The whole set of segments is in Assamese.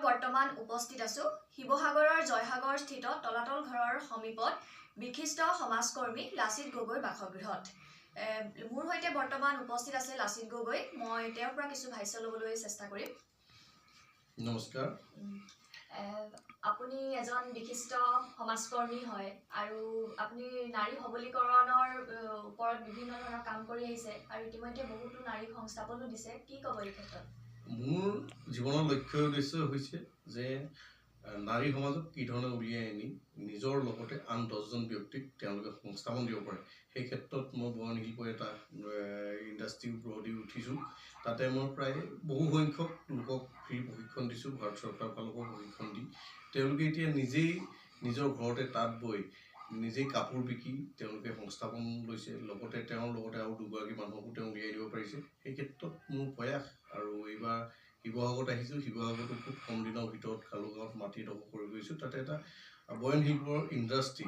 বৰ্তমান উপস্থিত আছো শিৱসাগৰৰ জয়সাগৰ স্থিত তলাতল ঘৰৰ সমীপত বিশিষ্ট সমাজকৰ্মী লাচিত গগৈ বাসগৃহত মোৰ সৈতে বৰ্তমান উপস্থিত আছে লাচিত গগৈ। মই তেওঁৰ পৰা কিছু ভাষ্য ল'বলৈ চেষ্টা কৰিম। নমস্কাৰ। আপুনি এজন বিশিষ্ট সমাজকৰ্মী হয় আৰু আপুনি নাৰী সবলীকৰণৰ ওপৰত বিভিন্ন ধৰণৰ কাম কৰি আহিছে আৰু ইতিমধ্যে বহুতো নাৰীক সংস্থাপনো দিছে। কি ক'ব এই ক্ষেত্ৰত? মোৰ জীৱনৰ লক্ষ্য উদ্দেশ্য হৈছে যে নাৰী সমাজক কি ধৰণে উলিয়াই আনি নিজৰ লগতে আন 10জন ব্যক্তিক তেওঁলোকে সংস্থাপন দিব পাৰে। সেই ক্ষেত্ৰত মই বয়নশিল্প এটা ইণ্ডাষ্ট্ৰি গঢ়ি উঠিছোঁ। তাতে মই প্ৰায় বহু সংখ্যক লোকক ফ্ৰী প্ৰশিক্ষণ দিছোঁ। ভাৰত চৰকাৰৰ ফালৰ পৰা প্ৰশিক্ষণ দি তেওঁলোকে এতিয়া নিজেই নিজৰ ঘৰতে তাঁত বৈ নিজেই কাপোৰ বিকি তেওঁলোকে সংস্থাপন লৈছে। লগতে তেওঁৰ লগতে আৰু দুগৰাকী মানুহকো তেওঁ উলিয়াই দিব পাৰিছে। সেই ক্ষেত্ৰত মোৰ প্ৰয়াস। আৰু এইবাৰ শিৱসাগৰত আহিছোঁ। শিৱসাগৰতো খুব কম দিনৰ ভিতৰত কালুগাঁৱত মাটি দখল কৰি গৈছোঁ। তাতে এটা বয়নশিল্পৰ ইণ্ডাষ্ট্ৰি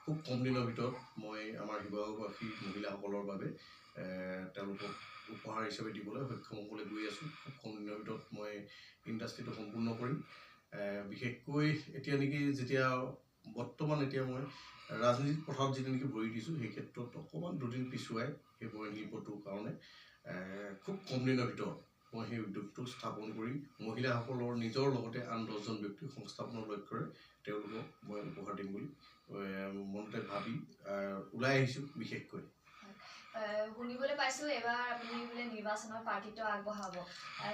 খুব কম দিনৰ ভিতৰত মই আমাৰ শিৱসাগৰবাসী মহিলাসকলৰ বাবে তেওঁলোকক উপহাৰ হিচাপে দিবলৈ সক্ষম হ'বলৈ গৈ আছোঁ। খুব কম দিনৰ ভিতৰত মই ইণ্ডাষ্ট্ৰিটো সম্পূৰ্ণ কৰিম। বিশেষকৈ এতিয়া নেকি যেতিয়া বৰ্তমান এতিয়া মই ৰাজনীতিক পথাৰত যেতিয়া নেকি ভৰি দিছোঁ, সেই ক্ষেত্ৰত অকণমান দুদিন পিছুৱাই সেই বয়নশিল্পটোৰ কাৰণে খুব কম দিনৰ ভিতৰত মই সেই উদ্যোগটো স্থাপন কৰি মহিলাসকলৰ নিজৰ লগতে আন 10জন ব্যক্তিক সংস্থাপনৰ লক্ষ্যৰে তেওঁলোকক মই উপহাৰ দিম বুলি মনতে ভাবি ওলাই আহিছোঁ। বিশেষকৈ শুনিবলৈ পাইছোঁ এবাৰ আপুনি বোলে নিৰ্বাচনৰ প্ৰাৰ্থিত্ব আগবঢ়াব।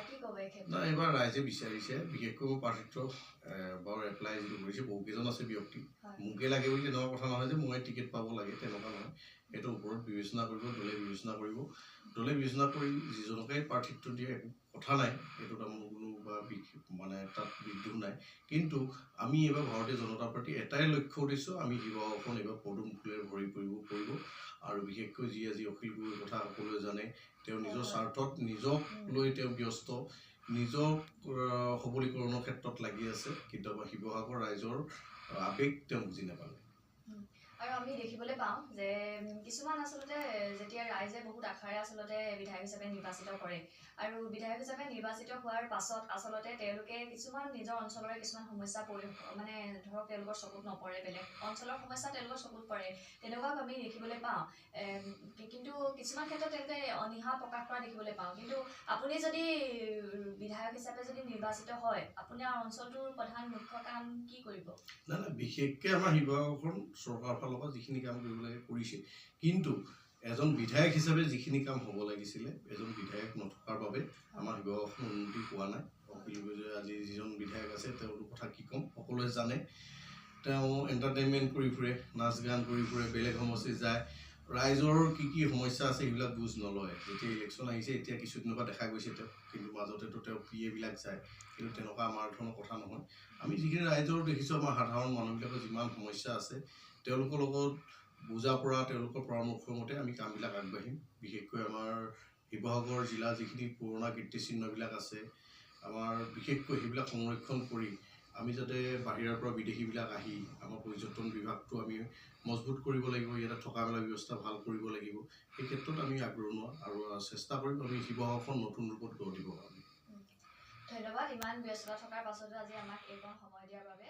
কি ক'ব এই ক্ষেত্ৰত? নাই, এইবাৰ ৰাইজে বিচাৰিছে। বিশেষকৈ মোৰ প্ৰাৰ্থিত্ব বাৰু এপ্লাই যিটো কৰিছে বহুকেইজন আছে ব্যক্তি। মোকে লাগে বুলি তেনেকুৱা কথা নহয় যে মই টিকেট পাব লাগে, তেনেকুৱা নহয়। সেইটো ওপৰত বিবেচনা কৰিব, দলে বিবেচনা কৰিব। দলে বিবেচনা কৰি যিজনকে প্ৰাৰ্থিত্ব দিয়ে একো কথা নাই, এইটোত মোৰ কোনো তাত বিদ্ৰোহ নাই। কিন্তু আমি এইবাৰ ভাৰতীয় জনতা পাৰ্টি এটাই লক্ষ্য উদ্দেশ্য, আমি শিৱসাগৰখন এইবাৰ পদুম ফুলেৰে ভৰি পৰিব। আৰু বিশেষকৈ যি আজি অখিল গগৈৰ কথা সকলোৱে জানে, তেওঁ নিজৰ স্বাৰ্থত নিজক লৈ তেওঁ ব্যস্ত, নিজক সবলীকৰণৰ ক্ষেত্ৰত লাগি আছে। কিন্তু আমাৰ শিৱসাগৰ ৰাইজৰ আৱেগ তেওঁ বুজি নাপালে। আৰু আমি দেখিবলৈ পাওঁ যে কিছুমান আচলতে যেতিয়া ৰাইজে বহুত আশাৰে আচলতে বিধায়ক হিচাপে নিৰ্বাচিত কৰে আৰু বিধায়ক হিচাপে নিৰ্বাচিত হোৱাৰ পাছত আচলতে তেওঁলোকে কিছুমান নিজৰ অঞ্চলৰে কিছুমান সমস্যা ধৰক তেওঁলোকৰ চকুত নপৰে, বেলেগ অঞ্চলৰ সমস্যা তেওঁলোকৰ চকুত পৰে, তেনেকুৱাও আমি দেখিবলৈ পাওঁ। কিন্তু কিছুমান ক্ষেত্ৰত তেওঁলোকে অনীহা প্ৰকাশ কৰা দেখিবলৈ পাওঁ। কিন্তু আপুনি যদি বিধায়ক হিচাপে যদি নিৰ্বাচিত হয়, আপোনাৰ অঞ্চলটোৰ প্ৰধান মুখ্য কাম কি কৰিব? নাই, বিশেষকৈ আমাৰ শিৱসাগৰখন চৰকাৰৰ ফালৰ পৰা যিখিনি কাম কৰিব লাগে কৰিছে। কিন্তু এজন বিধায়ক হিচাপে যিখিনি কাম হ'ব লাগিছিলে, এজন বিধায়ক নথকাৰ বাবে আমাৰ শিৱসাগৰখন উন্নতি পোৱা নাই। অখিল গগৈ আজি যিজন বিধায়ক আছে তেওঁৰ কথা কি ক'ম, সকলোৱে জানে। তেওঁ এণ্টাৰটেইনমেণ্ট কৰি ফুৰে, নাচ গান কৰি ফুৰে, বেলেগ সমষ্টিত যায়, ৰাইজৰ কি কি সমস্যা আছে সেইবিলাক বুজ নলয়। যেতিয়া ইলেকশ্যন আহিছে, এতিয়া কিছুদিনৰ পৰা দেখা গৈছে তেওঁ, কিন্তু মাজতেতো তেওঁ বিলাক যায়। কিন্তু তেনেকুৱা আমাৰ ধৰণৰ কথা নহয়। আমি যিখিনি ৰাইজৰ দেখিছোঁ, আমাৰ সাধাৰণ মানুহবিলাকৰ যিমান সমস্যা আছে তেওঁলোকৰ লগত বুজা পৰা, তেওঁলোকৰ পৰামৰ্শ মতে আমি কামবিলাক আগবাঢ়িম। বিশেষকৈ আমাৰ শিৱসাগৰ জিলা যিখিনি পুৰণা কীৰ্তিচিহ্নবিলাক আছে, আমাৰ বিশেষকৈ সেইবিলাক সংৰক্ষণ কৰি আমি যাতে বাহিৰৰ পৰা বিদেশীবিলাক আহি আমাৰ পৰ্যটন বিভাগটো আমি মজবুত কৰিব লাগিব, ইয়াতে থকা মেলা ব্যৱস্থা ভাল কৰিব লাগিব। সেই ক্ষেত্ৰত আমি আগৰণুৱা আৰু চেষ্টা কৰিম আমি শিৱসাগৰখন নতুন ৰূপত গঢ় দিব কাৰণে। ধন্যবাদ ইমান ব্যস্ততা থকাৰ পাছতো আজি আমাক এইকণ সময় দিয়াৰ বাবে।